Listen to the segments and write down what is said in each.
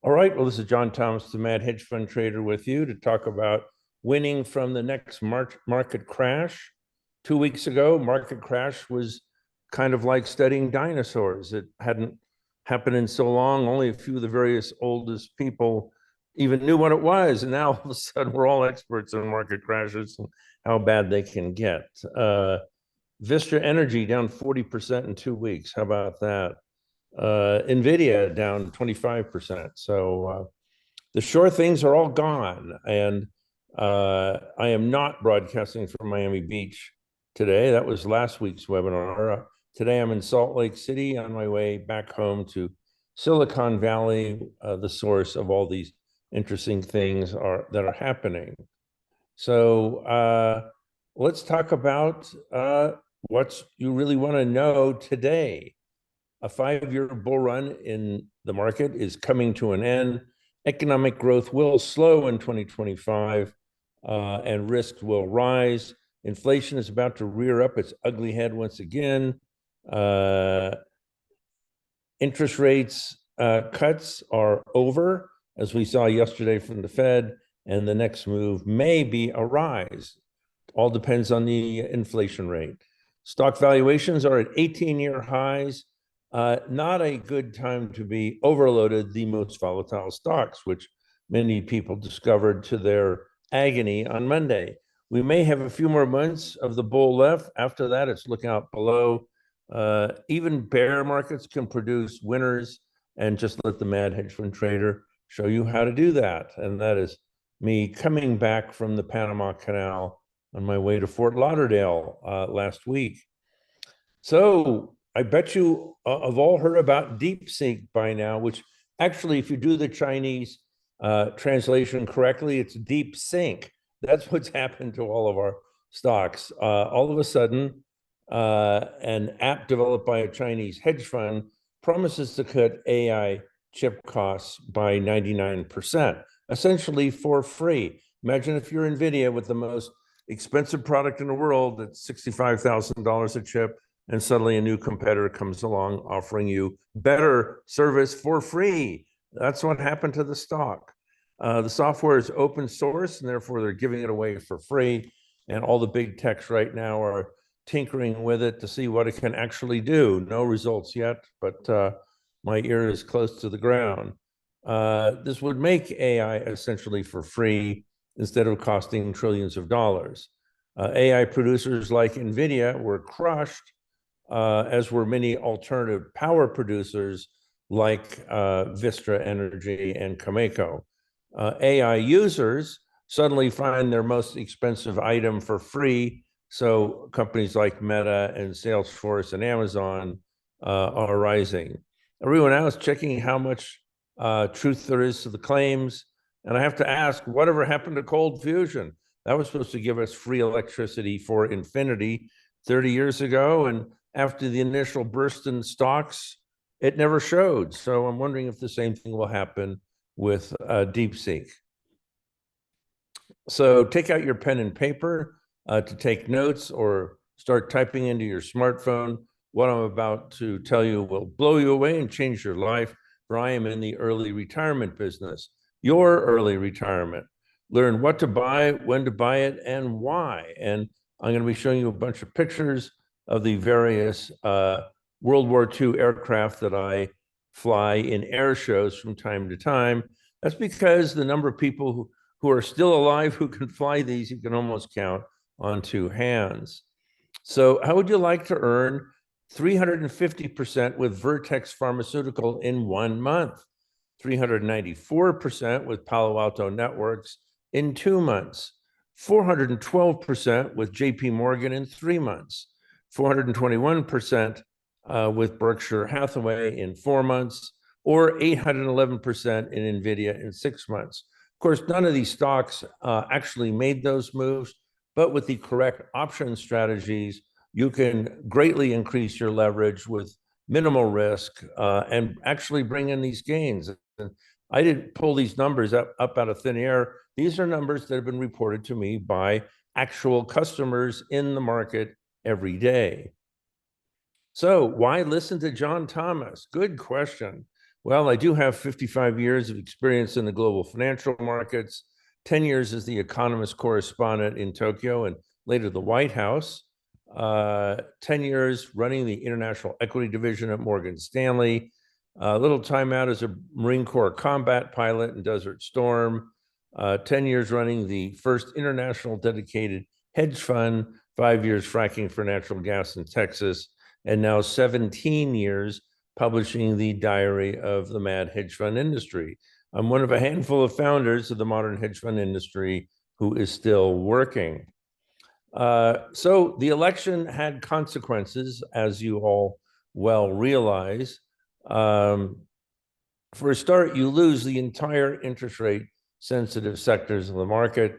All right, well, this is John Thomas, the Mad Hedge Fund Trader, with you to talk about winning from the next market crash. 2 weeks ago, market crash was kind of like studying dinosaurs. It hadn't happened in so long. Only a few of the various oldest people even knew what it was. And now all of a sudden, we're all experts on market crashes and how bad they can get. Vistra Energy down 40% in 2 weeks. How about that? Nvidia down 25%. So the sure things are all gone. And I am not broadcasting from Miami Beach today. That was last week's webinar. Today I'm in Salt Lake City on my way back home to Silicon Valley, the source of all these interesting things that are happening. So let's talk about what you really want to know today. A 5-year bull run in the market is coming to an end. Economic growth will slow in 2025 and risks will rise. Inflation is about to rear up its ugly head once again. Interest rates cuts are over, as we saw yesterday from the Fed, and the next move may be a rise. All depends on the inflation rate. Stock valuations are at 18-year highs. Not a good time to be overloaded the most volatile stocks, which many people discovered to their agony on Monday. We may have a few more months of the bull left. After that, it's look out below. Even bear markets can produce winners, and just let the Mad Hedge Fund Trader show you how to do that. And that is me coming back from the Panama Canal on my way to Fort Lauderdale last week. So I bet you have all heard about DeepSeek by now, which actually, if you do the Chinese translation correctly, it's deep sink. That's what's happened to all of our stocks. All of a sudden, an app developed by a Chinese hedge fund promises to cut AI chip costs by 99%, essentially for free. Imagine if you're NVIDIA with the most expensive product in the world that's $65,000 a chip, and suddenly a new competitor comes along offering you better service for free. That's what happened to the stock. The software is open source, and therefore they're giving it away for free. And all the big techs right now are tinkering with it to see what it can actually do. No results yet, but my ear is close to the ground. This would make AI essentially for free instead of costing trillions of dollars. AI producers like NVIDIA were crushed, as were many alternative power producers like Vistra Energy and Cameco. AI users suddenly find their most expensive item for free. So companies like Meta and Salesforce and Amazon are rising. Everyone now is checking how much truth there is to the claims. And I have to ask, whatever happened to cold fusion? That was supposed to give us free electricity for infinity 30 years ago. And after the initial burst in stocks, it never showed. So I'm wondering if the same thing will happen with DeepSeek. So take out your pen and paper to take notes, or start typing into your smartphone. What I'm about to tell you will blow you away and change your life, for I am in the early retirement business. Your early retirement. Learn what to buy, when to buy it, and why. And I'm going to be showing you a bunch of pictures of the various World War II aircraft that I fly in air shows from time to time. That's because the number of people who are still alive who can fly these, you can almost count on two hands. So how would you like to earn 350% with Vertex Pharmaceutical in 1 month, 394% with Palo Alto Networks in 2 months, 412% with JP Morgan in 3 months, 421% with Berkshire Hathaway in 4 months, or 811% in NVIDIA in 6 months. Of course, none of these stocks actually made those moves, but with the correct option strategies, you can greatly increase your leverage with minimal risk and actually bring in these gains. And I didn't pull these numbers up out of thin air. These are numbers that have been reported to me by actual customers in the market every day. So why listen to John Thomas? Good question. Well, I do have 55 years of experience in the global financial markets, 10 years as the economist correspondent in Tokyo and later the White House, 10 years running the international equity division at Morgan Stanley, a little time out as a Marine Corps combat pilot in Desert Storm, 10 years running the first international dedicated hedge fund, 5 years fracking for natural gas in Texas, and now 17 years publishing the Diary of the Mad Hedge Fund Industry. I'm one of a handful of founders of the modern hedge fund industry who is still working. So the election had consequences, as you all well realize. For a start, you lose the entire interest rate sensitive sectors of the market.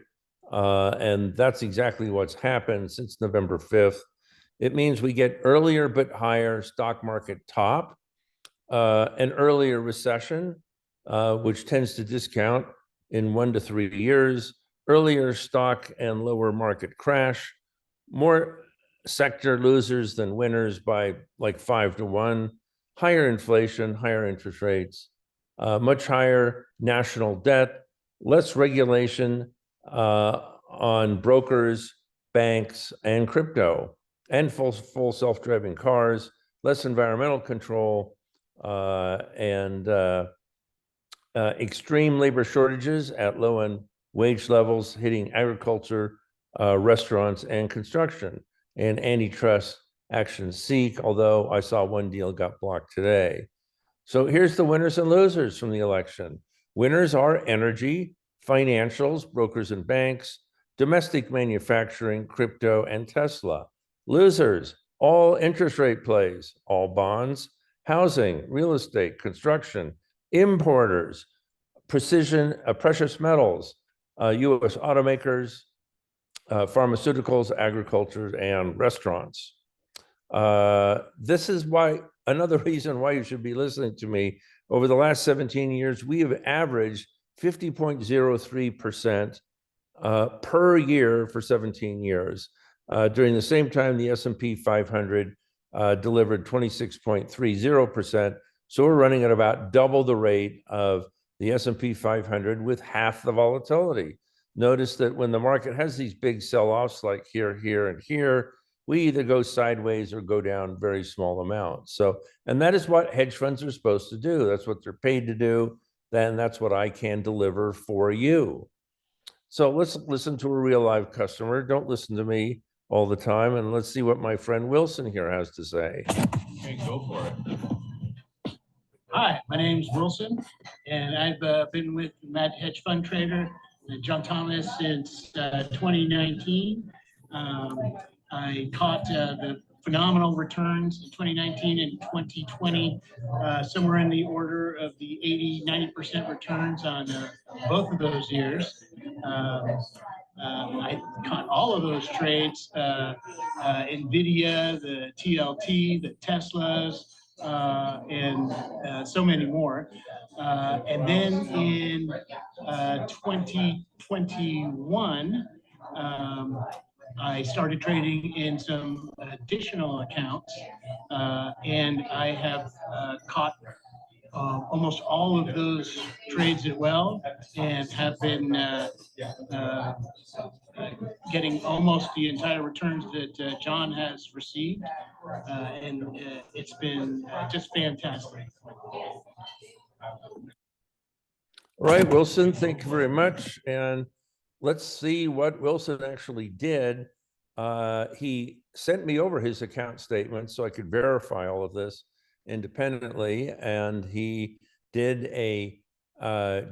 And that's exactly what's happened since November 5th. It means we get earlier but higher stock market top, an earlier recession, which tends to discount in 1 to 3 years, earlier stock and lower market crash, more sector losers than winners by like 5 to 1, higher inflation, higher interest rates, much higher national debt, less regulation on brokers, banks, and crypto, and full self-driving cars, less environmental control, and extreme labor shortages at low-end wage levels hitting agriculture, restaurants, and construction, and antitrust actions seek, although I saw one deal got blocked today. So here's the winners and losers from the election. Winners are energy, financials, brokers and banks, domestic manufacturing, crypto, and Tesla. Losers, all interest rate plays, all bonds, housing, real estate, construction, importers, precious metals, U.S. automakers, pharmaceuticals, agriculture, and restaurants. This is why another reason why you should be listening to me. Over the last 17 years, we have averaged 50.03% per year for 17 years. During the same time, the S&P 500 delivered 26.30%. So we're running at about double the rate of the S&P 500 with half the volatility. Notice that when the market has these big sell-offs like here, here, and here, we either go sideways or go down very small amounts. So, and that is what hedge funds are supposed to do. That's what they're paid to do. Then that's what I can deliver for you. So let's listen to a real live customer. Don't listen to me all the time. And let's see what my friend Wilson here has to say. Okay, go for it. Hi, my name's Wilson, and I've been with Mad Hedge Fund Trader and John Thomas since 2019. I caught the phenomenal returns in 2019 and 2020, somewhere in the order of the 80–90% returns on both of those years. I caught all of those trades, NVIDIA, the TLT, the Teslas, and so many more. And then in 2021, I started trading in some additional accounts, and I have caught almost all of those trades as well, and have been getting almost the entire returns that John has received, and it's been just fantastic. All right, Wilson, thank you very much. And let's see what Wilson actually did. He sent me over his account statement so I could verify all of this independently. And he did a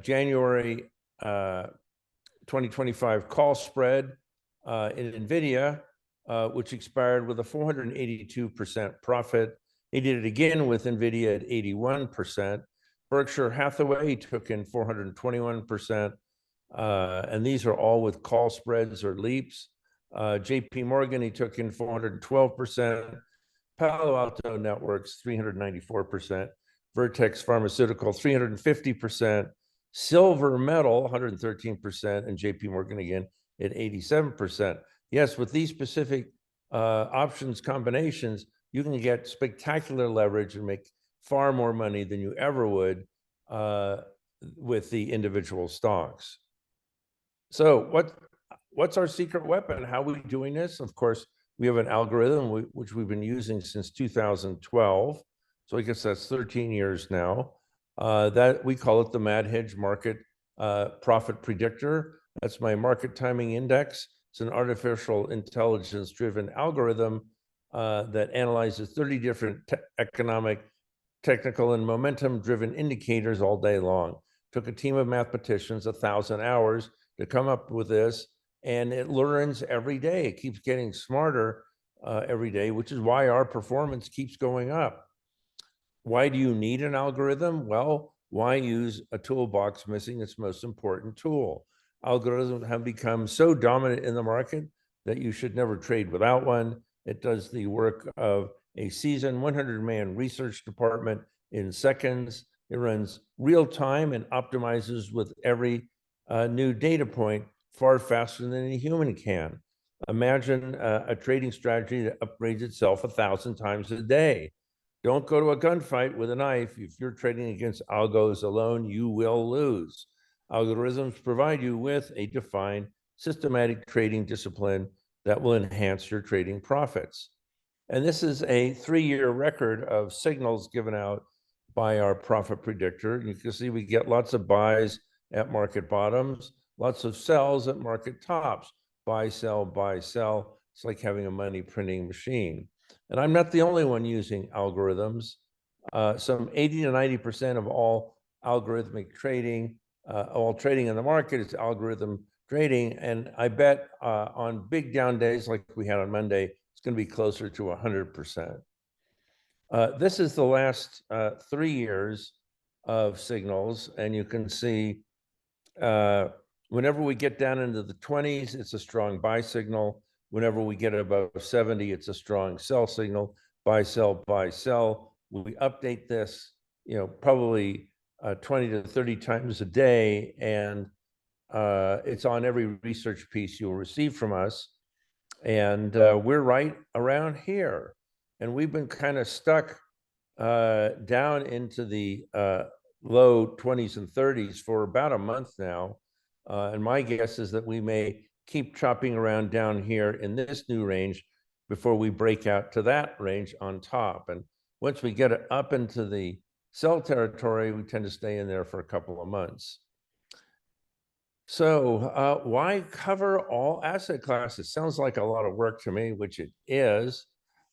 January 2025 call spread in NVIDIA, which expired with a 482% profit. He did it again with NVIDIA at 81%. Berkshire Hathaway, he took in 421%. And these are all with call spreads or leaps. JP Morgan, he took in 412%. Palo Alto Networks, 394%. Vertex Pharmaceutical, 350%. Silver Metal, 113%. And JP Morgan again at 87%. Yes, with these specific options combinations, you can get spectacular leverage and make far more money than you ever would with the individual stocks. So what's our secret weapon? How are we doing this? Of course, we have an algorithm which we've been using since 2012. So I guess that's 13 years now. That we call it the Mad Hedge Market Profit Predictor. That's my market timing index. It's an artificial intelligence-driven algorithm that analyzes 30 different economic, technical, and momentum-driven indicators all day long. Took a team of mathematicians 1,000 hours to come up with this, and it learns every day. It keeps getting smarter every day, which is why our performance keeps going up. Why do you need an algorithm? Well, why use a toolbox missing its most important tool? Algorithms have become so dominant in the market that you should never trade without one. It does the work of a seasoned 100-man research department in seconds. It runs real time and optimizes with every new data point far faster than a human can. Imagine a trading strategy that upgrades itself 1,000 times a day. Don't go to a gunfight with a knife. If you're trading against algos alone, you will lose. Algorithms provide you with a defined, systematic trading discipline that will enhance your trading profits. And this is a 3-year record of signals given out by our profit predictor. You can see we get lots of buys at market bottoms, lots of sells at market tops. Buy, sell, buy, sell. It's like having a money printing machine. And I'm not the only one using algorithms. Some 80 to 90% of all algorithmic trading, all trading in the market is algorithm trading. And I bet on big down days like we had on Monday, it's going to be closer to 100%. This is the last 3 years of signals, and you can see whenever we get down into the 20s, it's a strong buy signal. Whenever we get above 70, it's a strong sell signal. Buy, sell, buy, sell. We update this, probably 20 to 30 times a day, and it's on every research piece you'll receive from us. And we're right around here. And we've been kind of stuck down into the low 20s and 30s for about a month now. And my guess is that we may keep chopping around down here in this new range before we break out to that range on top. And once we get it up into the sell territory, we tend to stay in there for a couple of months. So why cover all asset classes? Sounds like a lot of work to me, which it is,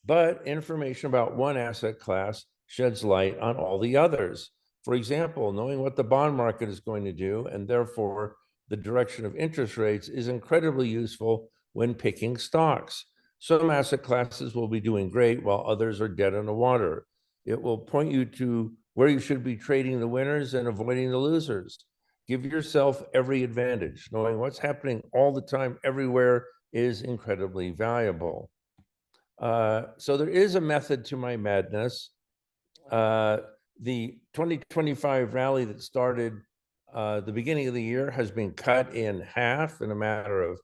but information about one asset class sheds light on all the others. For example, knowing what the bond market is going to do, and therefore the direction of interest rates, is incredibly useful when picking stocks. Some asset classes will be doing great while others are dead in the water. It will point you to where you should be trading the winners and avoiding the losers. Give yourself every advantage. Knowing what's happening all the time, everywhere, is incredibly valuable. So there is a method to my madness. The 2025 rally that started the beginning of the year has been cut in half in a matter of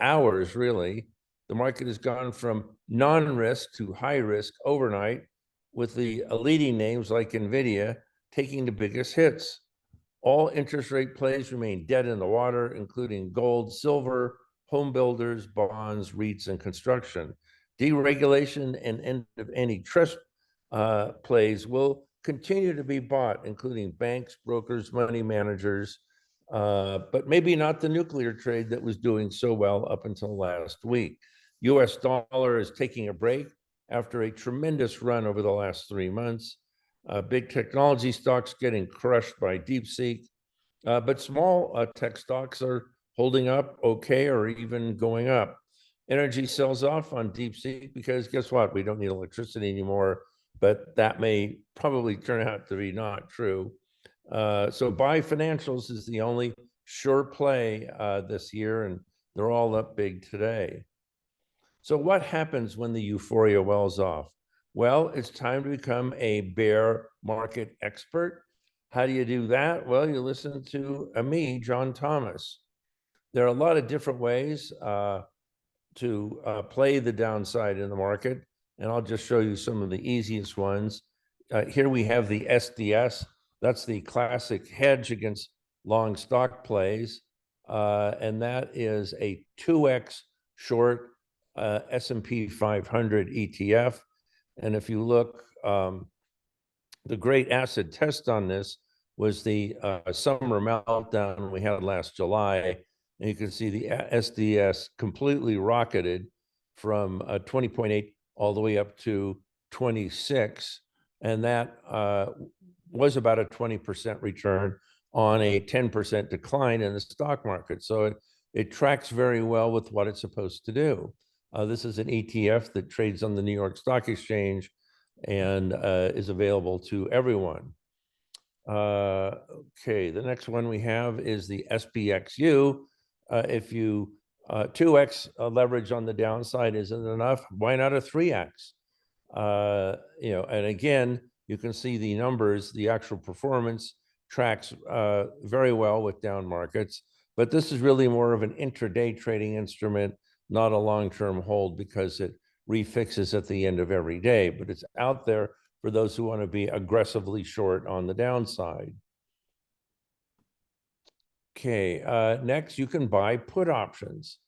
hours, really. The market has gone from non-risk to high risk overnight, with the leading names like NVIDIA taking the biggest hits. All interest rate plays remain dead in the water, including gold, silver, home builders, bonds, REITs, and construction. Deregulation and end of antitrust plays will continue to be bought, including banks, brokers, money managers, but maybe not the nuclear trade that was doing so well up until last week. US dollar is taking a break after a tremendous run over the last 3 months. Big technology stocks getting crushed by DeepSeek, but small tech stocks are holding up okay or even going up. Energy sells off on DeepSeek because guess what? We don't need electricity anymore, but that may probably turn out to be not true. So buy financials is the only sure play this year, and they're all up big today. So what happens when the euphoria wells off? Well, it's time to become a bear market expert. How do you do that? Well, you listen to me, John Thomas. There are a lot of different ways to play the downside in the market, and I'll just show you some of the easiest ones. here we have the SDS. That's the classic hedge against long stock plays. And that is a 2x short S&P 500 ETF. And if you look, the great acid test on this was the summer meltdown we had last July. And you can see the SDS completely rocketed from 20.8 all the way up to 26. And that was about a 20% return on a 10% decline in the stock market. So it tracks very well with what it's supposed to do. This is an ETF that trades on the New York Stock Exchange and is available to everyone. Okay, the next one we have is the SPXU. If you 2x leverage on the downside isn't enough, why not a 3x? And again, you can see the numbers, the actual performance tracks very well with down markets, but this is really more of an intraday trading instrument, not a long-term hold, because it refixes at the end of every day, but it's out there for those who want to be aggressively short on the downside. Okay, next you can buy put options.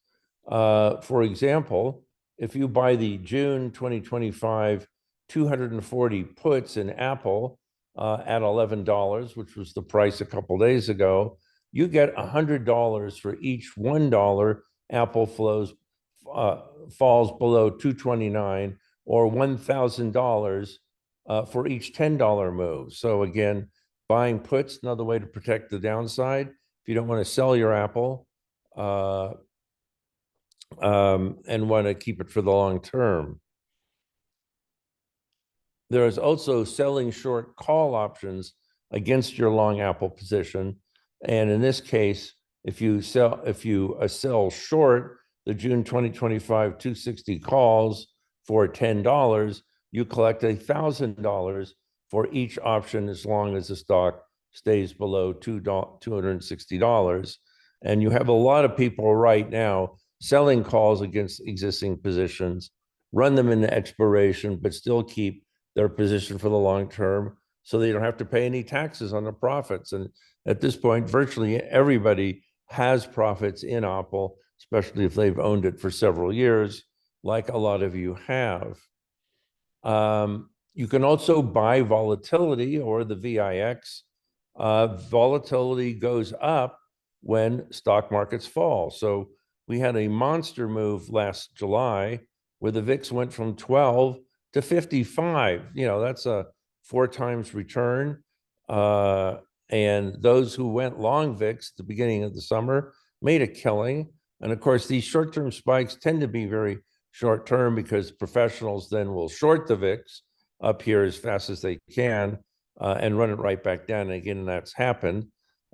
For example, if you buy the June 2025 240 puts in Apple at $11, which was the price a couple days ago, you get $100 for each $1 Apple falls below 229, or $1,000 for each $10 move. So again, buying puts, another way to protect the downside. If you don't want to sell your Apple and want to keep it for the long term. There is also selling short call options against your long Apple position. And in this case, if you sell short the June 2025 260 calls for $10, you collect $1,000 for each option as long as the stock stays below $260. And you have a lot of people right now selling calls against existing positions, run them into expiration, but still keep their position for the long term, so they don't have to pay any taxes on the profits. And at this point, virtually everybody has profits in Apple, especially if they've owned it for several years, like a lot of you have. You can also buy volatility, or the VIX. Volatility goes up when stock markets fall. So we had a monster move last July where the VIX went from 12 to 55. That's a 4 times return. And those who went long VIX at the beginning of the summer made a killing. And of course, these short-term spikes tend to be very short-term because professionals then will short the VIX up here as fast as they can and run it right back down. And again, that's happened.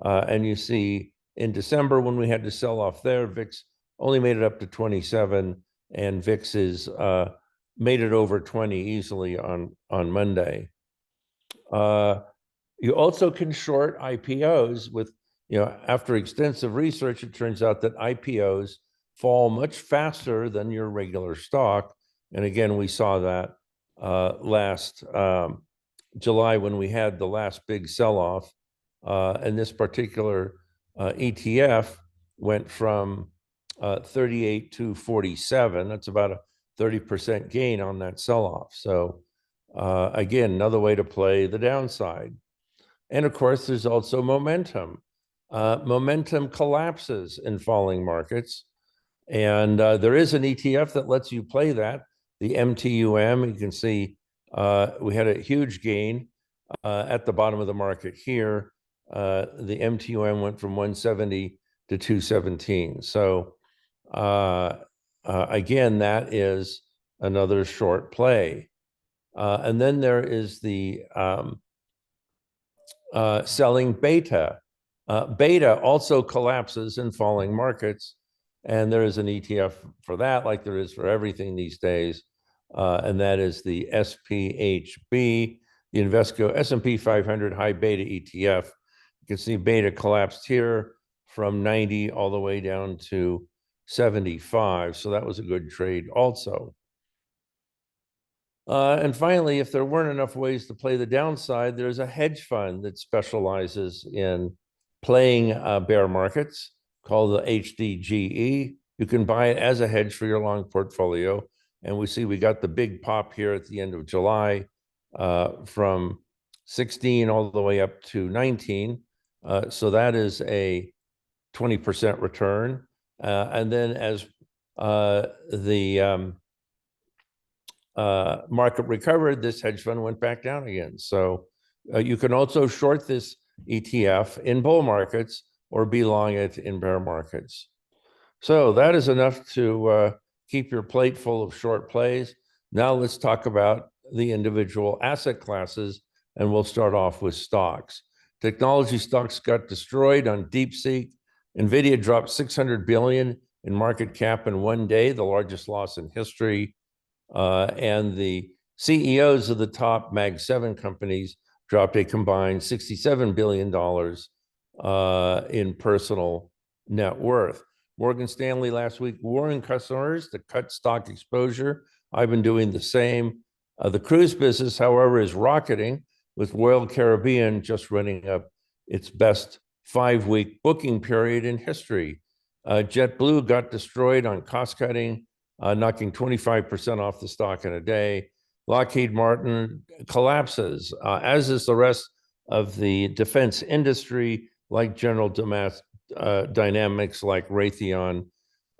And you see in December, when we had to sell off there, VIX only made it up to 27, and VIX is made it over 20 easily on Monday. You also can short IPOs with, after extensive research, it turns out that IPOs fall much faster than your regular stock. And again, we saw that last July when we had the last big sell-off. And this particular ETF went from 38 to 47. That's about a 30% gain on that sell-off. So again, another way to play the downside. And of course, there's also momentum. Momentum collapses in falling markets. And there is an ETF that lets you play that, the MTUM. You can see we had a huge gain at the bottom of the market here. The MTUM went from 170 to 217. So again, that is another short play. And then there is the selling beta. Beta also collapses in falling markets, and there is an ETF for that, like there is for everything these days, and that is the SPHB, the Invesco S&P 500 High Beta ETF. You can see beta collapsed here from 90 all the way down to 75, so that was a good trade also. And finally, if there weren't enough ways to play the downside, there's a hedge fund that specializes in playing bear markets called the HDGE. You can buy it as a hedge for your long portfolio. And we see we got the big pop here at the end of July from 16 all the way up to 19. So that is a 20% return. And then as the market recovered, this hedge fund went back down again. So you can also short this ETF in bull markets or be long it in bear markets. So that is enough to keep your plate full of short plays. Now let's talk about the individual asset classes, and we'll start off with stocks. Technology stocks got destroyed on DeepSeek. NVIDIA dropped 600 billion in market cap in one day, the largest loss in history. And the CEOs of the top Mag 7 companies dropped a combined $67 billion in personal net worth. Morgan Stanley last week warned customers to cut stock exposure. I've been doing the same. The cruise business, however, is rocketing, with Royal Caribbean just running up its best 5-week booking period in history. JetBlue got destroyed on cost cutting, knocking 25% off the stock in a day. Lockheed Martin collapses, as is the rest of the defense industry, like General Dynamics, like Raytheon,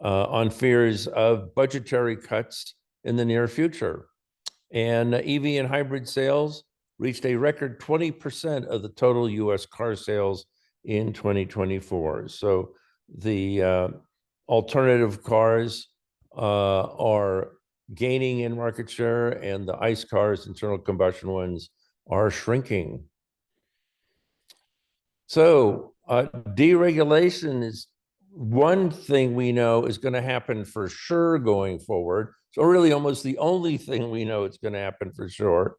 on fears of budgetary cuts in the near future. And EV and hybrid sales reached a record 20% of the total US car sales in 2024. So the alternative cars are gaining in market share, and the ICE cars, internal combustion ones, are shrinking. So deregulation is one thing we know is going to happen for sure going forward. So really almost the only thing we know it's going to happen for sure.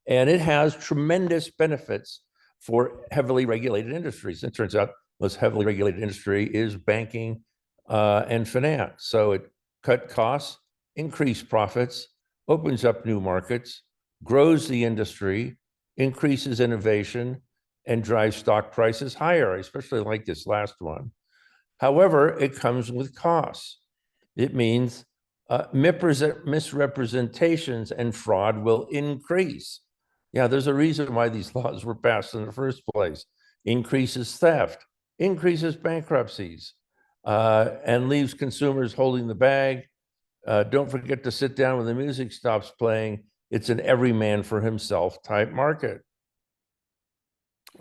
And it has tremendous benefits for heavily regulated industries. It turns out most heavily regulated industry is banking and finance. So it cut costs, increase profits, opens up new markets, grows the industry, increases innovation, and drives stock prices higher. I especially like this last one. However, it comes with costs. It means misrepresentations and fraud will increase. Yeah, there's a reason why these laws were passed in the first place. Increases theft, increases bankruptcies, and leaves consumers holding the bag. Don't forget to sit down when the music stops playing. It's an every man for himself type market.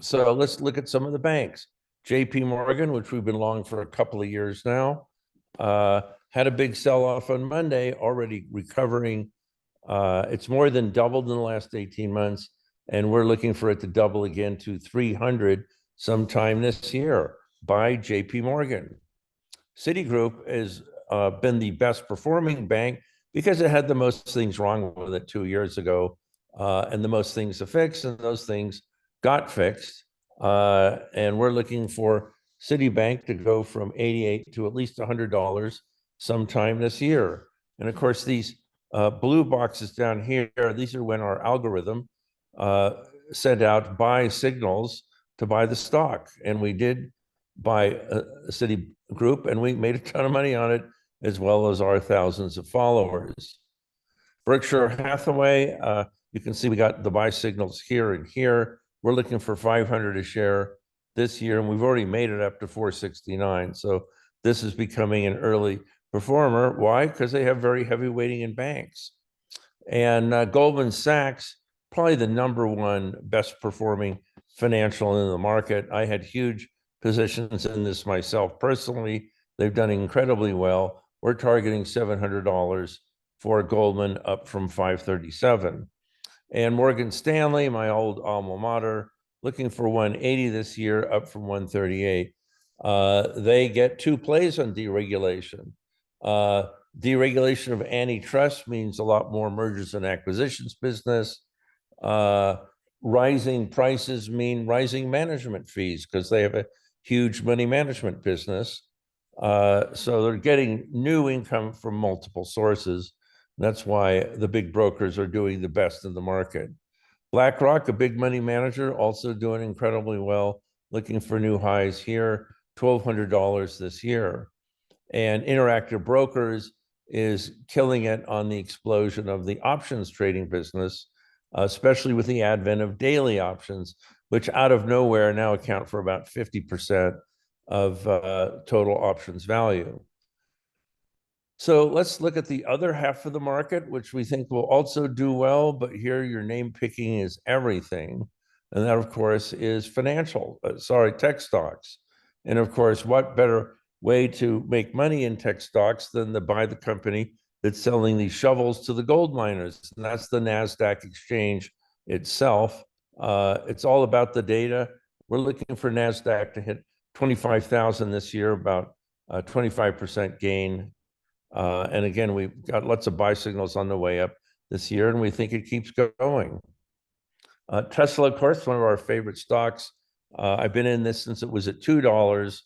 So let's look at some of the banks. JP Morgan, which we've been long for a couple of years now, had a big sell-off on Monday, already recovering. It's more than doubled in the last 18 months, and we're looking for it to double again to 300 sometime this year by JP Morgan. Citigroup has been the best performing bank because it had the most things wrong with it 2 years ago, and the most things to fix, and those things got fixed. And we're looking for Citibank to go from 88 to at least $100 sometime this year. And of course, these blue boxes down here, these are when our algorithm sent out buy signals to buy the stock. And we did buy a Citigroup, and we made a ton of money on it, as well as our thousands of followers. Berkshire Hathaway, you can see we got the buy signals here and here. We're looking for 500 a share this year, and we've already made it up to 469. So this is becoming an early performer. Why? Because they have very heavy weighting in banks. And Goldman Sachs, probably the number one best performing financial in the market. I had huge positions in this myself personally. They've done incredibly well. We're targeting $700 for Goldman, up from 537. And Morgan Stanley, my old alma mater, looking for 180 this year, up from 138. They get two plays on deregulation. Deregulation of antitrust means a lot more mergers and acquisitions business. Rising prices mean rising management fees because they have a huge money management business. So they're getting new income from multiple sources. That's why the big brokers are doing the best in the market. BlackRock, a big money manager, also doing incredibly well, looking for new highs here, $1,200 this year. And Interactive Brokers is killing it on the explosion of the options trading business, especially with the advent of daily options, which out of nowhere now account for about 50% of total options value. So let's look at the other half of the market, which we think will also do well, but here your name picking is everything. And that, of course, is tech stocks. And of course, what better way to make money in tech stocks than to buy the company that's selling these shovels to the gold miners? And that's the NASDAQ exchange itself. It's all about the data. We're looking for NASDAQ to hit 25,000 this year, about 25% gain. And again, we've got lots of buy signals on the way up this year, and we think it keeps going. Tesla, of course, one of our favorite stocks. I've been in this since it was at $2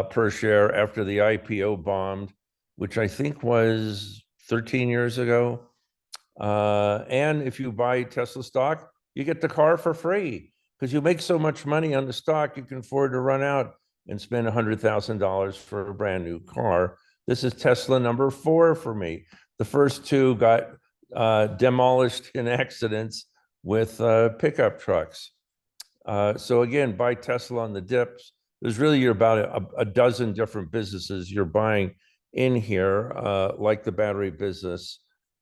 per share after the IPO bombed, which I think was 13 years ago. And if you buy Tesla stock, you get the car for free because you make so much money on the stock, you can afford to run out and spend $100,000 for a brand new car. This is Tesla number 4 for me. The first two got demolished in accidents with pickup trucks. So again, buy Tesla on the dips. There's really about a dozen different businesses you're buying in here, like the battery business,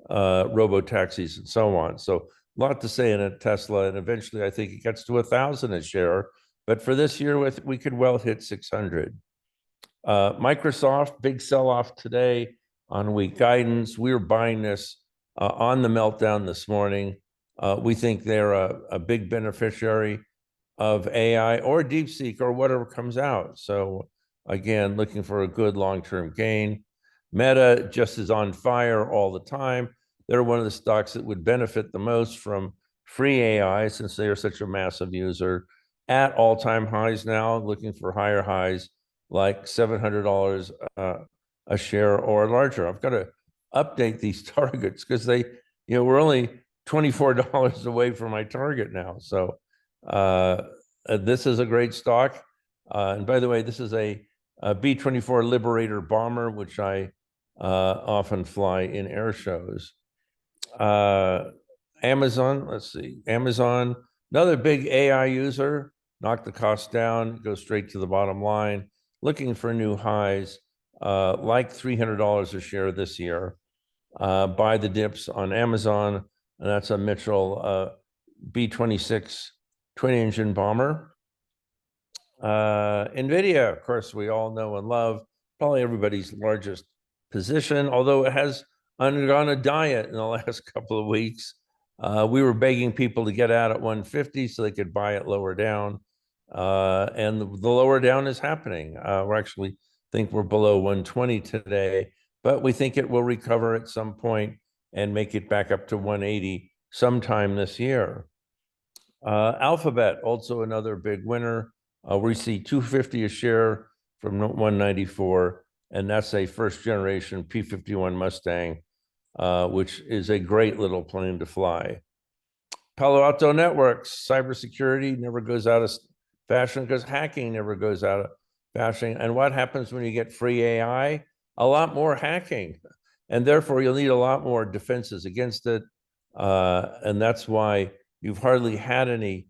robo-taxis, and so on. So a lot to say in a Tesla, and eventually I think it gets to 1,000 a share. But for this year, we could well hit 600. Microsoft, big sell-off today on weak guidance. We were buying this on the meltdown this morning. We think they're a big beneficiary of AI or DeepSeek or whatever comes out. So again, looking for a good long-term gain. Meta just is on fire all the time. They're one of the stocks that would benefit the most from free AI since they are such a massive user, at all-time highs now, looking for higher highs like $700 a share or larger. I've got to update these targets because we're only $24 away from my target now. So this is a great stock. And by the way, this is a B-24 Liberator bomber, which I often fly in air shows. Amazon, let's see. Amazon, another big AI user, knock the cost down, go straight to the bottom line, looking for new highs, like $300 a share this year. Buy the dips on Amazon, and that's a Mitchell B-26 twin-engine bomber. NVIDIA, of course, we all know and love, probably everybody's largest position, although it has undergone a diet in the last couple of weeks. We were begging people to get out at 150 so they could buy it lower down. And the lower down is happening. We actually think we're below 120 today, but we think it will recover at some point and make it back up to 180 sometime this year. Alphabet, also another big winner. We see 250 a share from 194, and that's a first generation P-51 Mustang, which is a great little plane to fly. Palo Alto Networks, cybersecurity never goes out of fashion because hacking never goes out of fashion. And what happens when you get free AI? A lot more hacking. And therefore, you'll need a lot more defenses against it. And that's why you've hardly had any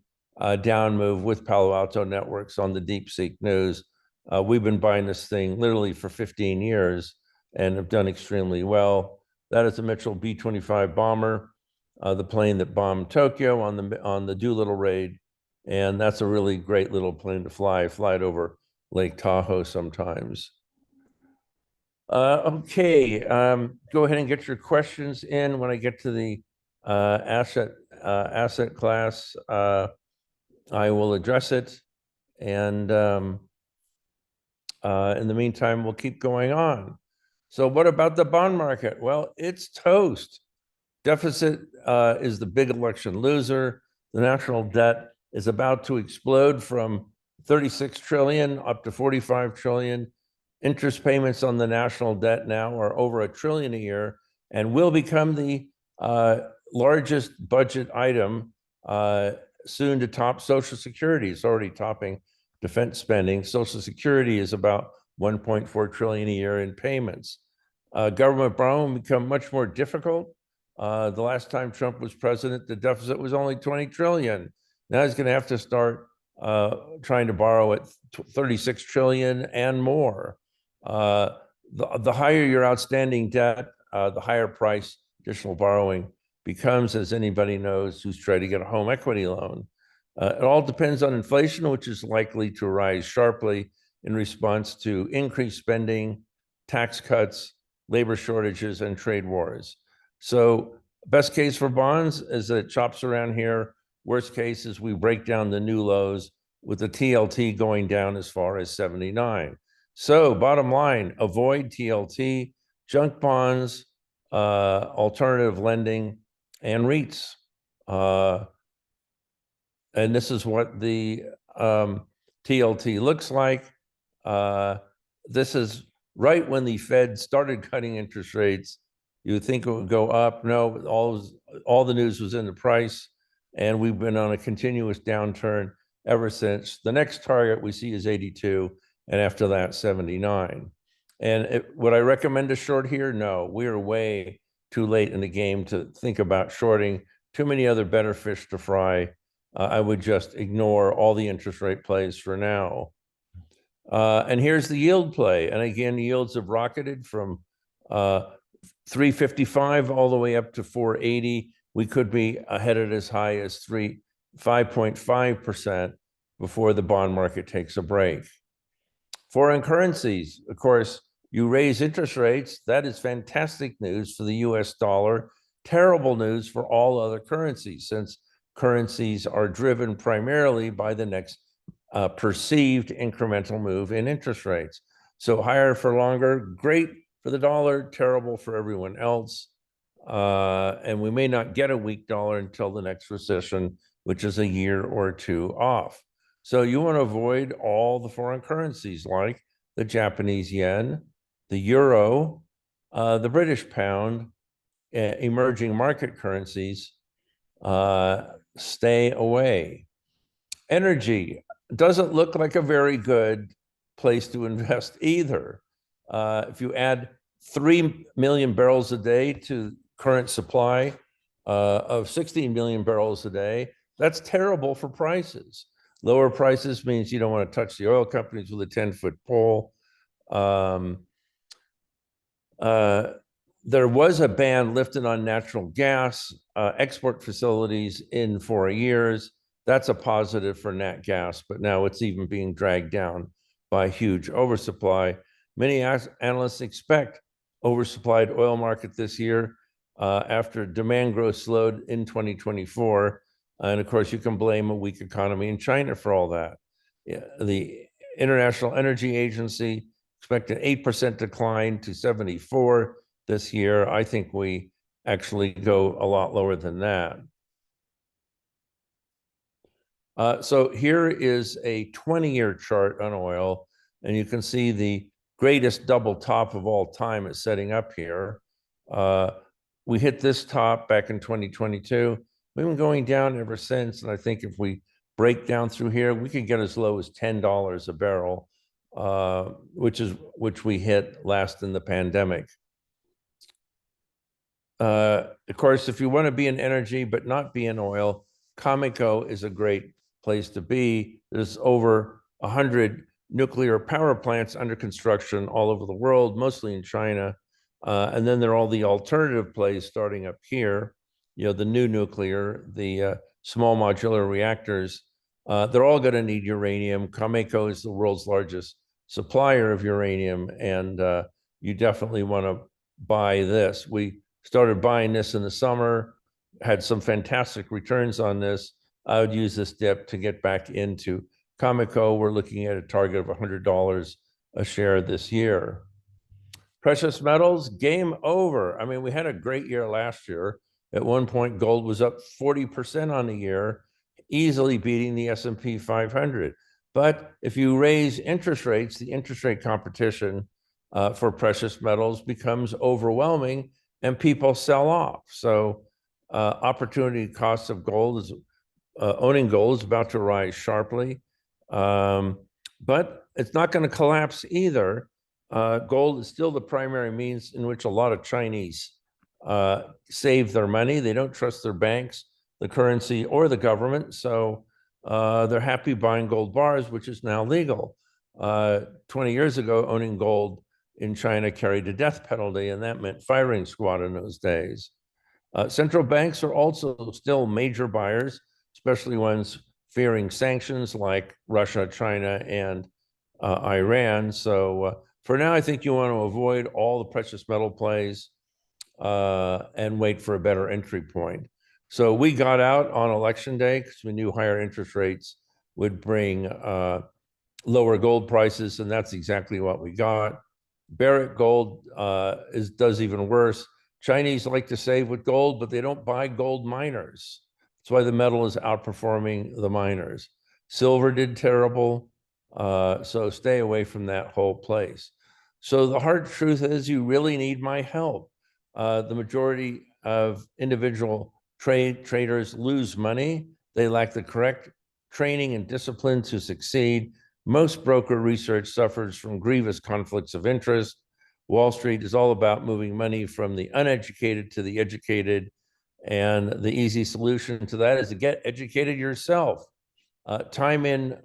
down move with Palo Alto Networks on the DeepSeek news. We've been buying this thing literally for 15 years and have done extremely well. That is a Mitchell B-25 bomber, the plane that bombed Tokyo on the Doolittle raid. And that's a really great little plane to fly it over Lake Tahoe sometimes. Okay, go ahead and get your questions in when I get to the asset class. I will address it. And in the meantime, we'll keep going on. So what about the bond market? Well, it's toast. Deficit is the big election loser. The national debt is about to explode from 36 trillion up to 45 trillion. Interest payments on the national debt now are over $1 trillion a year. and will become the largest budget item soon to top Social Security. It's already topping defense spending. Social Security is about 1.4 trillion a year in payments. Government borrowing become much more difficult. The last time Trump was president, the deficit was only 20 trillion. Now he's going to have to start trying to borrow at 36 trillion and more. The higher your outstanding debt, the higher price additional borrowing becomes, as anybody knows who's trying to get a home equity loan. It all depends on inflation, which is likely to rise sharply in response to increased spending, tax cuts, labor shortages, and trade wars. So best case for bonds is that it chops around here. Worst case is we break down the new lows with the TLT going down as far as 79. So bottom line, avoid TLT, junk bonds, alternative lending, and REITs. And this is what the TLT looks like. This is right when the Fed started cutting interest rates. You would think it would go up. No, all the news was in the price, and we've been on a continuous downturn ever since. The next target we see is 82, and after that, 79. And would I recommend a short here? No, we are way too late in the game to think about shorting. Too many other better fish to fry. I would just ignore all the interest rate plays for now. And here's the yield play. And again, yields have rocketed from 355 all the way up to 480. We could be headed as high as 5.5% before the bond market takes a break. Foreign currencies, of course, you raise interest rates. That is fantastic news for the US dollar, terrible news for all other currencies, since currencies are driven primarily by the next perceived incremental move in interest rates. So higher for longer, great for the dollar, terrible for everyone else. And we may not get a weak dollar until the next recession, which is a year or two off. So you want to avoid all the foreign currencies like the Japanese yen, the euro, the British pound, emerging market currencies. Stay away. Energy doesn't look like a very good place to invest either. If you add 3 million barrels a day to current supply of 16 million barrels a day, that's terrible for prices. Lower prices means you don't want to touch the oil companies with a 10-foot pole. There was a ban lifted on natural gas export facilities in 4 years. That's a positive for nat gas, but now it's even being dragged down by huge oversupply. Many analysts expect oversupplied oil market this year after demand growth slowed in 2024. And of course, you can blame a weak economy in China for all that. The International Energy Agency expect an 8% decline to 74 this year. I think we actually go a lot lower than that. So here is a 20-year chart on oil, and you can see the greatest double top of all time is setting up here. We hit this top back in 2022. We've been going down ever since, and I think if we break down through here, we could get as low as $10 a barrel, which we hit last in the pandemic. Of course, if you want to be in energy but not be in oil, Comico is a great place to be. There's over 100 nuclear power plants under construction all over the world, mostly in China. And then there are all the alternative plays starting up here, the new nuclear, the small modular reactors. They're all going to need uranium. Comico is the world's largest supplier of uranium, and you definitely want to buy this. We started buying this in the summer, had some fantastic returns on this. I would use this dip to get back into Comico. We're looking at a target of $100 a share this year. Precious metals, game over. I mean, we had a great year last year. At one point, gold was up 40% on the year, easily beating the S&P 500. But if you raise interest rates, the interest rate competition for precious metals becomes overwhelming, and people sell off. So opportunity cost of gold is owning gold is about to rise sharply, but it's not going to collapse either. Gold is still the primary means in which a lot of Chinese save their money. They don't trust their banks, the currency, or the government. So they're happy buying gold bars, which is now legal. 20 years ago, owning gold in China carried a death penalty, and that meant firing squad in those days. Central banks are also still major buyers, especially ones fearing sanctions like Russia, China, and Iran. So for now, I think you want to avoid all the precious metal plays and wait for a better entry point. So we got out on election day because we knew higher interest rates would bring lower gold prices, and that's exactly what we got. Barrick Gold does even worse. Chinese like to save with gold, but they don't buy gold miners. That's why the metal is outperforming the miners. Silver did terrible, so stay away from that whole place. So the hard truth is you really need my help. The majority of individual traders lose money. They lack the correct training and discipline to succeed. Most broker research suffers from grievous conflicts of interest. Wall Street is all about moving money from the uneducated to the educated. And the easy solution to that is to get educated yourself. Time in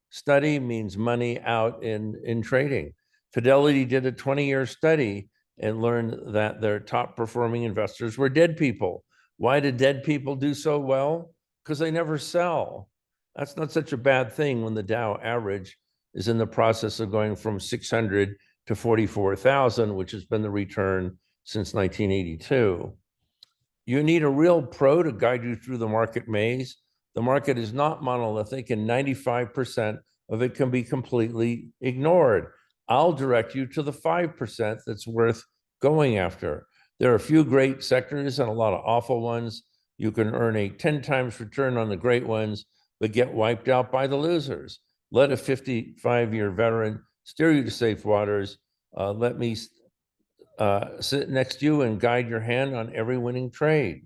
study means money out in trading. Fidelity did a 20-year study and learned that their top performing investors were dead people. Why did dead people do so well? Because they never sell. That's not such a bad thing when the Dow average is in the process of going from 600 to 44,000, which has been the return since 1982. You need a real pro to guide you through the market maze. The market is not monolithic, and 95% of it can be completely ignored. I'll direct you to the 5% that's worth going after. There are a few great sectors and a lot of awful ones. You can earn a 10 times return on the great ones, but get wiped out by the losers. Let a 55-year veteran steer you to safe waters. Let me sit next to you and guide your hand on every winning trade.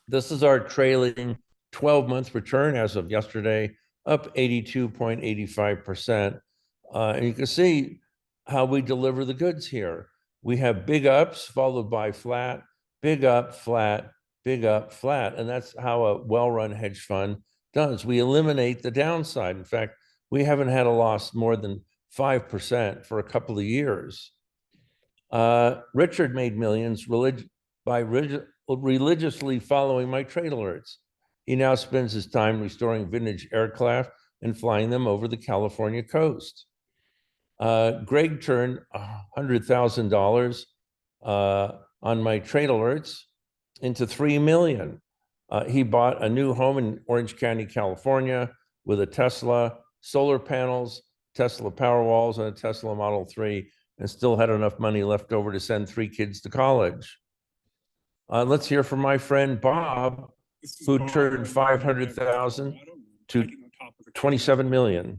This is our trailing 12-month return as of yesterday, up 82.85%. And you can see how we deliver the goods here. We have big ups followed by flat, big up, flat, big up, flat. And that's how a well-run hedge fund does. We eliminate the downside. In fact, we haven't had a loss more than 5% for a couple of years. Richard made millions by religiously following my trade alerts. He now spends his time restoring vintage aircraft and flying them over the California coast. Greg turned $100,000 on my trade alerts into $3 million. He bought a new home in Orange County, California, with a Tesla, solar panels, Tesla Powerwalls, and a Tesla Model 3, and still had enough money left over to send 3 kids to college. Let's hear from my friend Bob, who turned 500,000 to 27 million.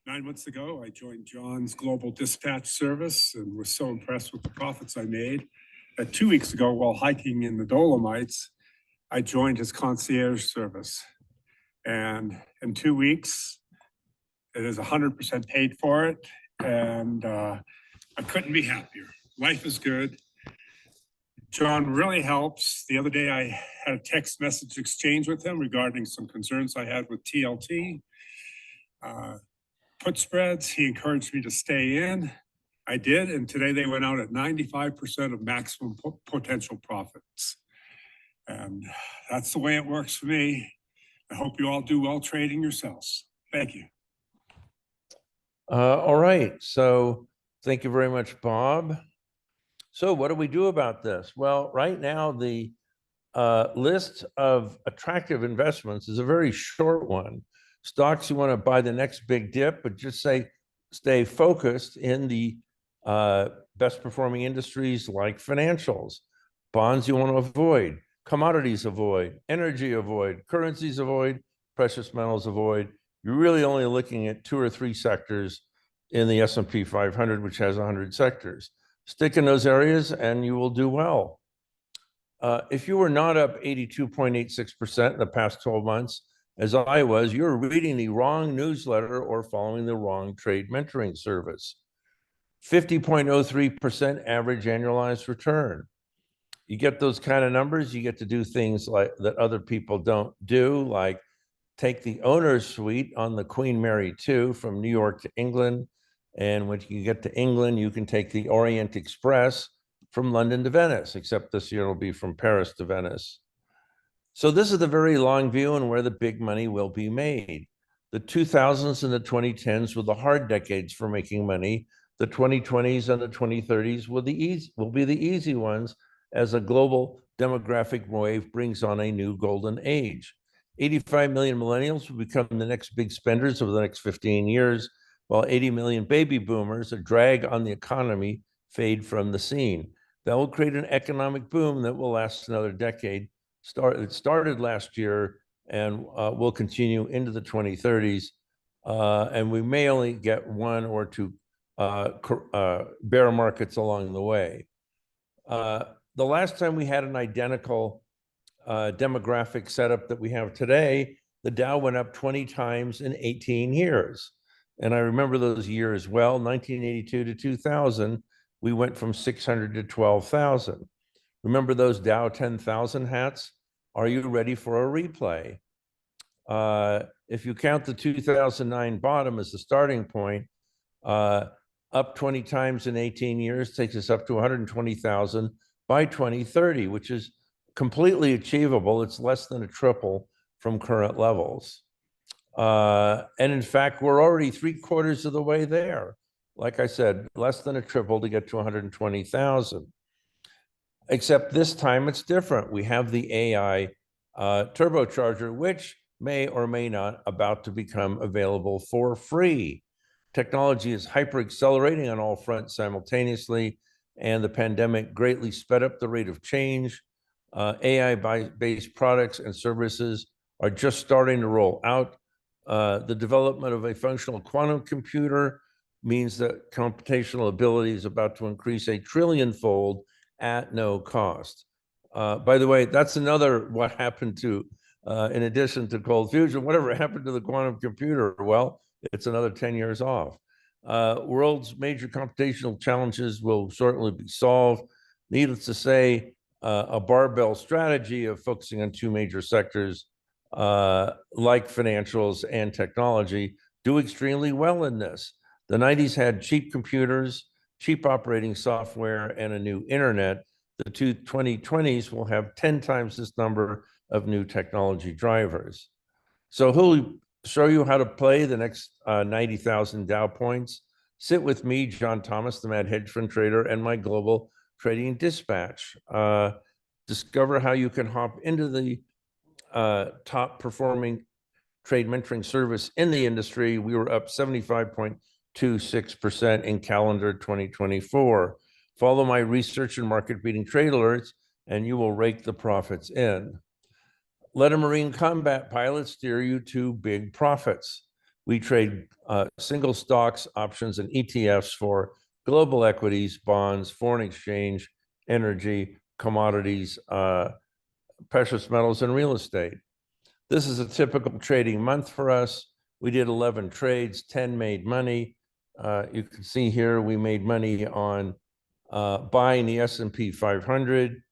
9 months ago, I joined John's Global Dispatch Service and was so impressed with the profits I made that 2 weeks ago, while hiking in the Dolomites, I joined his concierge service. And in 2 weeks, it is 100% paid for it. And I couldn't be happier. Life is good. John really helps. The other day, I had a text message exchange with him regarding some concerns I had with TLT. Put spreads, he encouraged me to stay in. I did, and today they went out at 95% of maximum potential profits. And that's the way it works for me. I hope you all do well trading yourselves. Thank you. All right, so thank you very much, Bob. So what do we do about this? Well, right now, the list of attractive investments is a very short one. Stocks, you want to buy the next big dip, but just stay focused in the best performing industries like financials. Bonds you want to avoid, commodities avoid, energy avoid, currencies avoid, precious metals avoid. You're really only looking at 2 or 3 sectors in the S&P 500, which has 100 sectors. Stick in those areas and you will do well. If you were not up 82.86% in the past 12 months, as I was, you're reading the wrong newsletter or following the wrong trade mentoring service. 50.03% average annualized return. You get those kind of numbers, you get to do things like that other people don't do, like take the owner's suite on the Queen Mary 2 from New York to England. And when you get to England, you can take the Orient Express from London to Venice, except this year it'll be from Paris to Venice. So this is the very long view and where the big money will be made. The 2000s and the 2010s were the hard decades for making money. The 2020s and the 2030s will be the easy ones as a global demographic wave brings on a new golden age. 85 million millennials will become the next big spenders over the next 15 years, while 80 million baby boomers, a drag on the economy, fade from the scene. That will create an economic boom that will last another decade. It started last year and will continue into the 2030s. And we may only get one or two bear markets along the way. The last time we had an identical demographic setup that we have today, the Dow went up 20 times in 18 years. And I remember those years well. 1982 to 2000, we went from 600 to 12,000. Remember those Dow 10,000 hats? Are you ready for a replay? If you count the 2009 bottom as the starting point, up 20 times in 18 years takes us up to 120,000 by 2030, which is completely achievable. It's less than a triple from current levels. And in fact, we're already 3/4 of the way there. Like I said, less than a triple to get to 120,000. Except this time it's different. We have the AI turbocharger, which may or may not about to become available for free. Technology is hyper accelerating on all fronts simultaneously, and the pandemic greatly sped up the rate of change. AI-based products and services are just starting to roll out. The development of a functional quantum computer means that computational ability is about to increase 1 trillion-fold at no cost. By the way, that's another what happened to, in addition to cold fusion, whatever happened to the quantum computer? Well, it's another 10 years off. World's major computational challenges will shortly be solved. Needless to say, a barbell strategy of focusing on two major sectors, like financials and technology, do extremely well in this. The 90s had cheap computers, cheap operating software, and a new internet. The 2020s will have 10 times this number of new technology drivers. So who'll show you how to play the next 90,000 Dow points? Sit with me, John Thomas, the Mad Hedge Fund Trader, and my global trading dispatch. Discover how you can hop into the top performing trade mentoring service in the industry. We were up 75.26% in calendar 2024. Follow my research and market beating trade alerts, and you will rake the profits in. Let a Marine combat pilot steer you to big profits. We trade single stocks, options, and ETFs for global equities, bonds, foreign exchange, energy, commodities, precious metals, and real estate. This is a typical trading month for us. We did 11 trades, 10 made money. You can see here we made money on buying the S&P 500,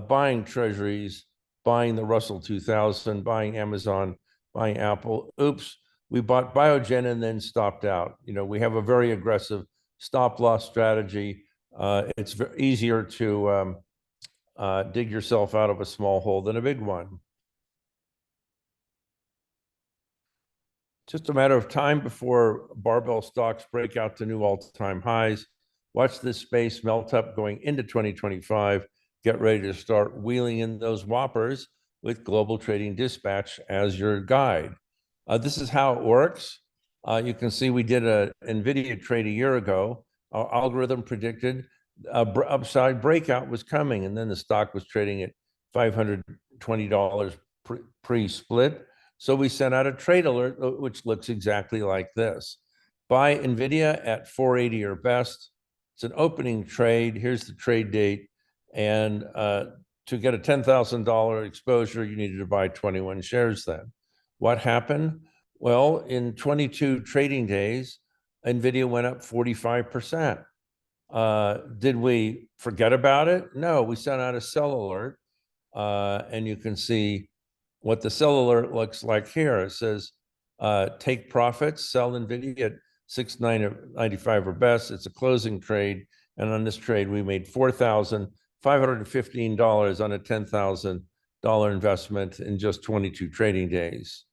buying treasuries, buying the Russell 2000, buying Amazon, buying Apple. Oops, we bought Biogen and then stopped out. You know, we have a very aggressive stop loss strategy. It's easier to dig yourself out of a small hole than a big one. Just a matter of time before barbell stocks break out to new all-time highs. Watch this space melt up going into 2025. Get ready to start wheeling in those whoppers with Global Trading Dispatch as your guide. This is how it works. You can see we did an NVIDIA trade a year ago. Our algorithm predicted upside breakout was coming, and then the stock was trading at $520 pre-split. So we sent out a trade alert, which looks exactly like this. Buy NVIDIA at 480 or best. It's an opening trade. Here's the trade date. And to get a $10,000 exposure, you needed to buy 21 shares then. What happened? Well, in 22 trading days, NVIDIA went up 45%. Did we forget about it? No, we sent out a sell alert. And you can see what the sell alert looks like here. It says, take profits, sell NVIDIA at 695 or best. It's a closing trade. And on this trade, we made $4,515 on a $10,000 investment in just 22 trading days.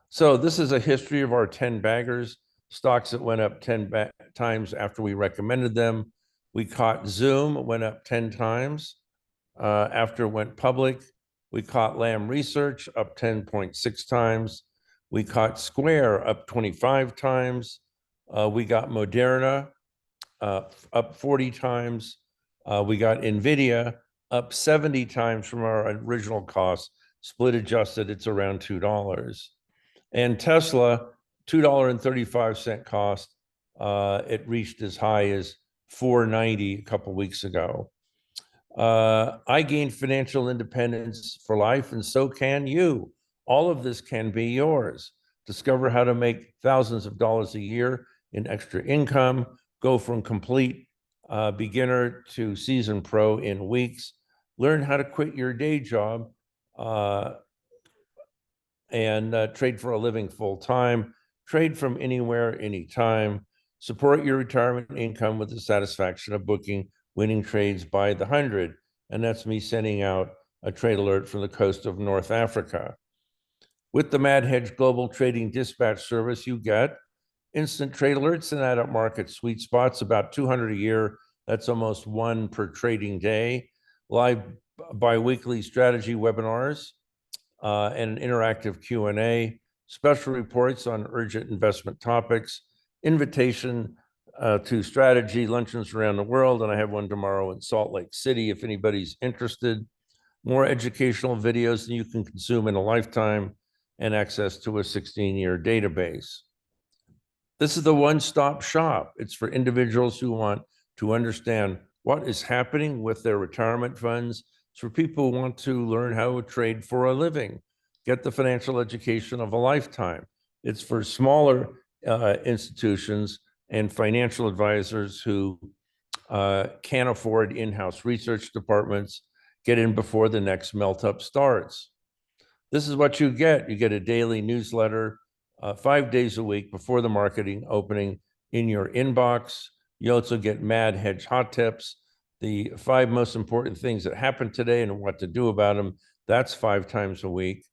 So this is a history of our 10 baggers, stocks that went up 10 times after we recommended them. We caught Zoom, went up 10 times after it went public. We caught Lam Research up 10.6 times. We caught Square up 25 times. We got Moderna up 40 times. We got NVIDIA up 70 times from our original cost. Split adjusted, it's around $2. And Tesla, $2.35 cost. It reached as high as $4.90 a couple weeks ago. I gained financial independence for life, and so can you. All of this can be yours. Discover how to make thousands of dollars a year in extra income, go from complete beginner to seasoned pro in weeks, learn how to quit your day job and trade for a living full time, trade from anywhere, anytime, support your retirement income with the satisfaction of booking winning trades by the hundred. And that's me sending out a trade alert from the coast of North Africa. With the Mad Hedge Global Trading Dispatch Service, you get instant trade alerts and at market sweet spots, about 200 a year. That's almost one per trading day. Live bi-weekly strategy webinars and an interactive Q&A, special reports on urgent investment topics, invitation to strategy luncheons around the world, and I have one tomorrow in Salt Lake City if anybody's interested. More educational videos than you can consume in a lifetime, and access to a 16-year database. This is the one-stop shop. It's for individuals who want to understand what is happening with their retirement funds. It's for people who want to learn how to trade for a living, get the financial education of a lifetime. It's for smaller institutions and financial advisors who can't afford in-house research departments. Get in before the next melt-up starts. This is what you get. You get a daily newsletter 5 days a week before the marketing opening in your inbox. You also get Mad Hedge Hot Tips, the 5 most important things that happened today and what to do about them. That's 5 times a week.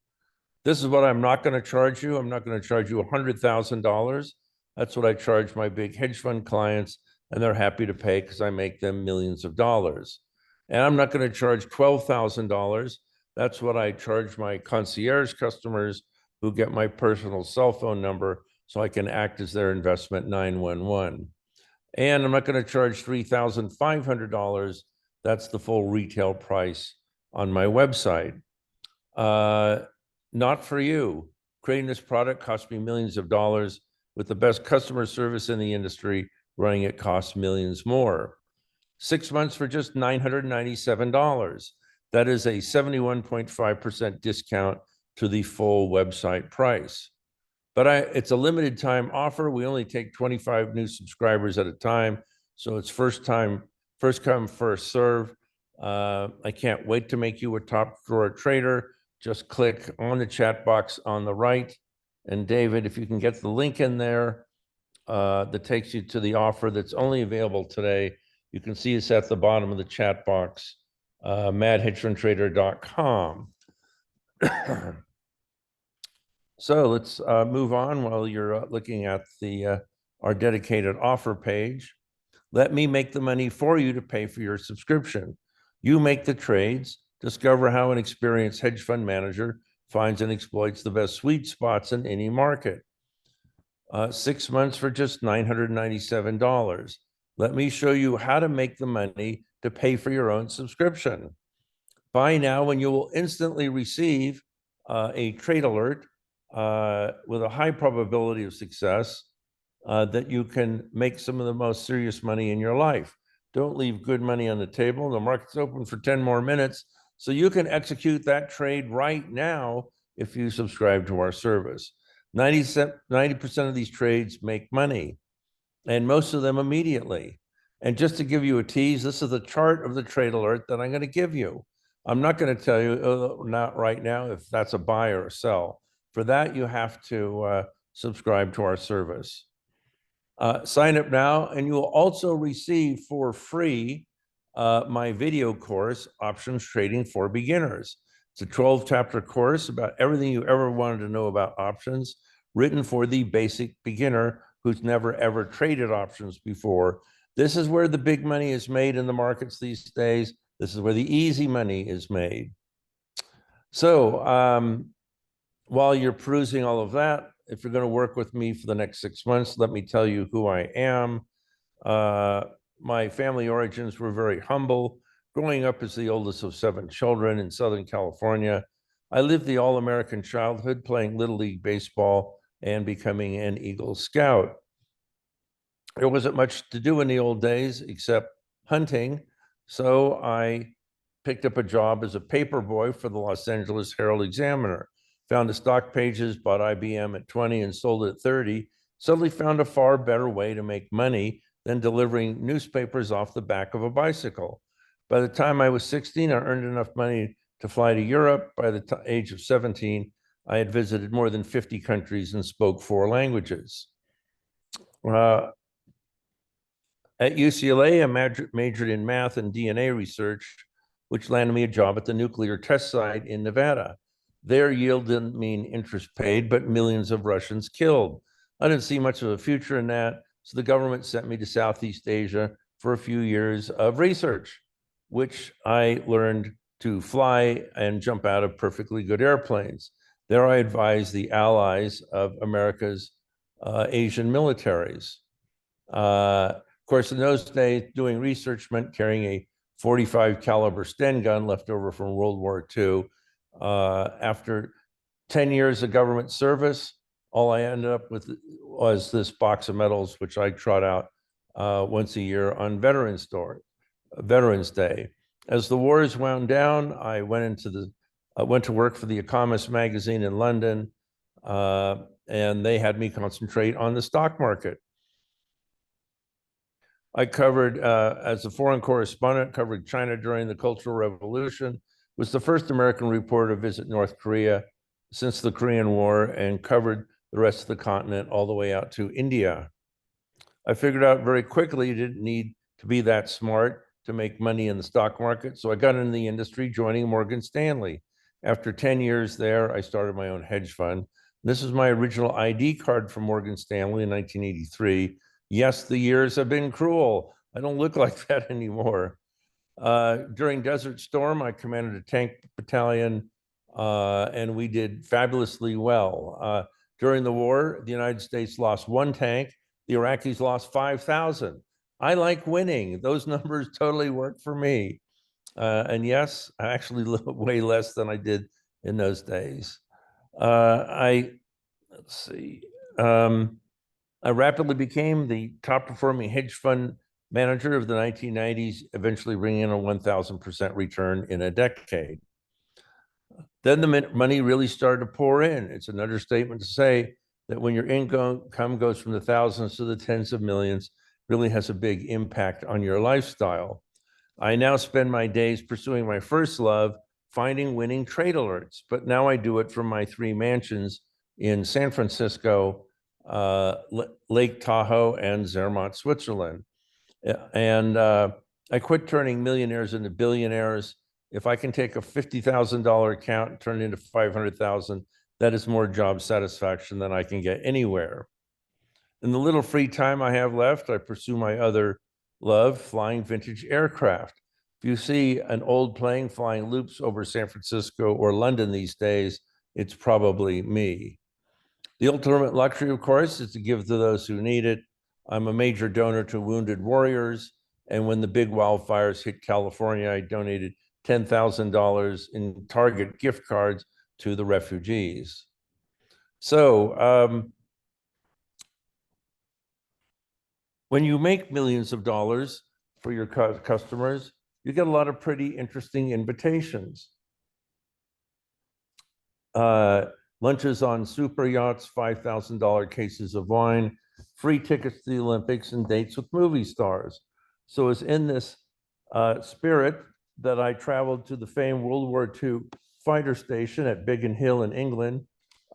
This is what I'm not going to charge you. I'm not going to charge you $100,000. That's what I charge my big hedge fund clients, and they're happy to pay because I make them millions of dollars. And I'm not going to charge $12,000. That's what I charge my concierge customers who get my personal cell phone number so I can act as their investment 911. And I'm not going to charge $3,500. That's the full retail price on my website. Not for you. Creating this product cost me millions of dollars. With the best customer service in the industry, running it costs millions more. 6 months for just $997. That is a 71.5% discount to the full website price. But it's a limited time offer. We only take 25 new subscribers at a time. So it's first come, first serve. I can't wait to make you a top drawer trader. Just click on the chat box on the right. And David, if you can get the link in there that takes you to the offer that's only available today, you can see it's at the bottom of the chat box, madhedgefundtrader.com. So let's move on while you're looking at our dedicated offer page. Let me make the money for you to pay for your subscription. You make the trades, discover how an experienced hedge fund manager finds and exploits the best sweet spots in any market. 6 months for just $997. Let me show you how to make the money to pay for your own subscription. Buy now and you will instantly receive a trade alert with a high probability of success that you can make some of the most serious money in your life. Don't leave good money on the table. The market's open for 10 more minutes, so you can execute that trade right now if you subscribe to our service. 90% of these trades make money, and most of them immediately. And just to give you a tease, this is the chart of the trade alert that I'm going to give you. I'm not going to tell you, not right now, if that's a buy or a sell. For that, you have to subscribe to our service. Sign up now, and you will also receive for free my video course, Options Trading for Beginners. It's a 12-chapter course about everything you ever wanted to know about options, written for the basic beginner who's never ever traded options before. This is where the big money is made in the markets these days. This is where the easy money is made. So while you're perusing all of that, if you're going to work with me for the next 6 months, let me tell you who I am. My family origins were very humble. Growing up as the oldest of 7 children in Southern California, I lived the all-American childhood playing Little League Baseball and becoming an Eagle Scout. There wasn't much to do in the old days except hunting, so I picked up a job as a paper boy for the Los Angeles Herald-Examiner. Found the stock pages, bought IBM at 20 and sold it at 30. Suddenly found a far better way to make money than delivering newspapers off the back of a bicycle. By the time I was 16, I earned enough money to fly to Europe. By the age of 17, I had visited more than 50 countries and spoke 4 languages. At UCLA, I majored in math and DNA research, which landed me a job at the nuclear test site in Nevada. Their yield didn't mean interest paid, but millions of Russians killed. I didn't see much of a future in that, so the government sent me to Southeast Asia for a few years of research, which I learned to fly and jump out of perfectly good airplanes. There I advised the allies of America's Asian militaries. Of course, in those days, doing research meant carrying a 45 caliber Sten gun left over from World War II. After 10 years of government service, all I ended up with was this box of medals, which I trot out once a year on Veterans Day. As the wars wound down, I went to work for The Economist magazine in London, and they had me concentrate on the stock market. I covered, as a foreign correspondent, covered China during the Cultural Revolution, was the first American reporter to visit North Korea since the Korean War, and covered the rest of the continent all the way out to India. I figured out very quickly you didn't need to be that smart to make money in the stock market, so I got into the industry, joining Morgan Stanley. After 10 years there, I started my own hedge fund. This is my original ID card from Morgan Stanley in 1983. Yes, the years have been cruel. I don't look like that anymore. During Desert Storm, I commanded a tank battalion, and we did fabulously well. During the war, the United States lost 1 tank. The Iraqis lost 5,000. I like winning. Those numbers totally work for me. And yes, I actually live way less than I did in those days. Let's see. I rapidly became the top performing hedge fund manager of the 1990s, eventually bringing in a 1,000% return in a decade. Then the money really started to pour in. It's an understatement to say that when your income goes from the thousands to the tens of millions, really has a big impact on your lifestyle. I now spend my days pursuing my first love, finding winning trade alerts, but now I do it from my 3 mansions in San Francisco, Lake Tahoe, and Zermatt, Switzerland. And I quit turning millionaires into billionaires. If I can take a $50,000 account and turn it into 500,000, that is more job satisfaction than I can get anywhere. In the little free time I have left, I pursue my other love, flying vintage aircraft. If you see an old plane flying loops over San Francisco or London these days, it's probably me. The ultimate luxury, of course, is to give to those who need it. I'm a major donor to Wounded Warriors, and when the big wildfires hit California, I donated $10,000 in Target gift cards to the refugees. So when you make millions of dollars, for your customers, you get a lot of pretty interesting invitations. Lunches on super yachts, $5,000 cases of wine, free tickets to the Olympics, and dates with movie stars. So it's in this spirit that I traveled to the famed World War II fighter station at Biggin Hill in England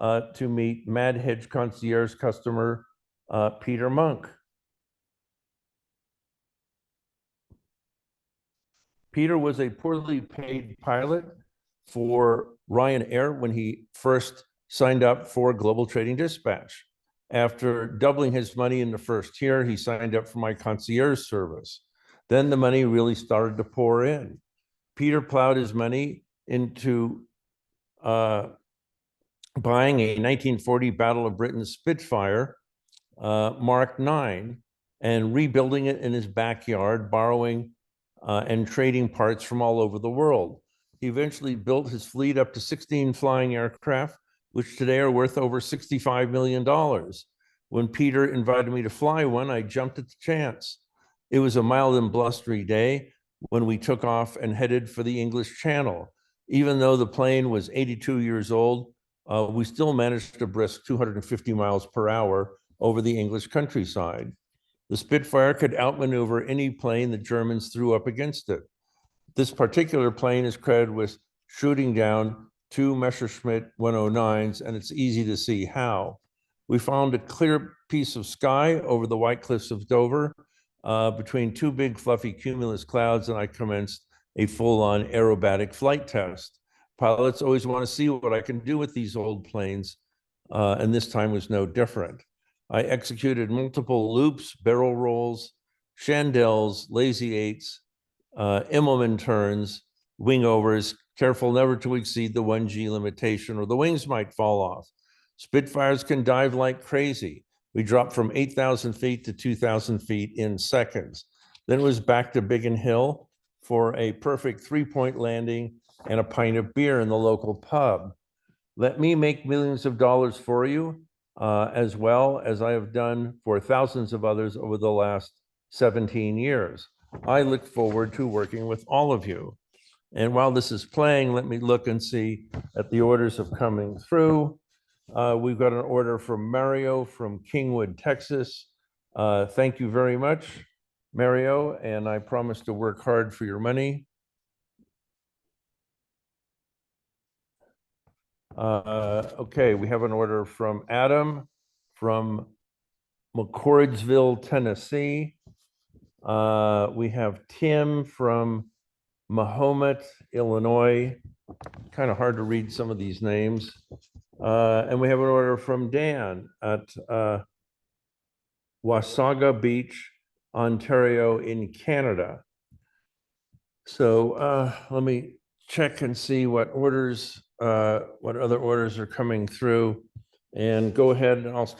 to meet Mad Hedge concierge customer Peter Monk. Peter was a poorly paid pilot for Ryanair when he first signed up for Global Trading Dispatch. After doubling his money in the first year, he signed up for my concierge service. Then the money really started to pour in. Peter plowed his money into buying a 1940 Battle of Britain Spitfire Mark IX and rebuilding it in his backyard, borrowing and trading parts from all over the world. He eventually built his fleet up to 16 flying aircraft, which today are worth over $65 million. When Peter invited me to fly one, I jumped at the chance. It was a mild and blustery day when we took off and headed for the English Channel. Even though the plane was 82 years old, we still managed to brisk 250 miles per hour over the English countryside. The Spitfire could outmaneuver any plane the Germans threw up against it. This particular plane is credited with shooting down 2 Messerschmitt 109s, and it's easy to see how. We found a clear piece of sky over the white cliffs of Dover between 2 big fluffy cumulus clouds, and I commenced a full-on aerobatic flight test. Pilots always want to see what I can do with these old planes, and this time was no different. I executed multiple loops, barrel rolls, chandelles, lazy eights, Immelman turns, wing overs, careful never to exceed the 1G limitation or the wings might fall off. Spitfires can dive like crazy. We dropped from 8,000 feet to 2,000 feet in seconds. Then it was back to Biggin Hill for a perfect 3-point landing and a pint of beer in the local pub. Let me make millions of dollars for you, as well as I have done for thousands of others over the last 17 years. I look forward to working with all of you. And while this is playing, let me look and see that the orders are coming through. We've got an order from Mario from Kingwood, Texas. Thank you very much, Mario, and I promise to work hard for your money. Okay, we have an order from Adam from McCordsville, Tennessee. We have Tim from Mahomet, Illinois. Kind of hard to read some of these names. And we have an order from Dan at Wasaga Beach, Ontario in Canada. So let me check and see what orders, what other orders are coming through, and go ahead and I'll start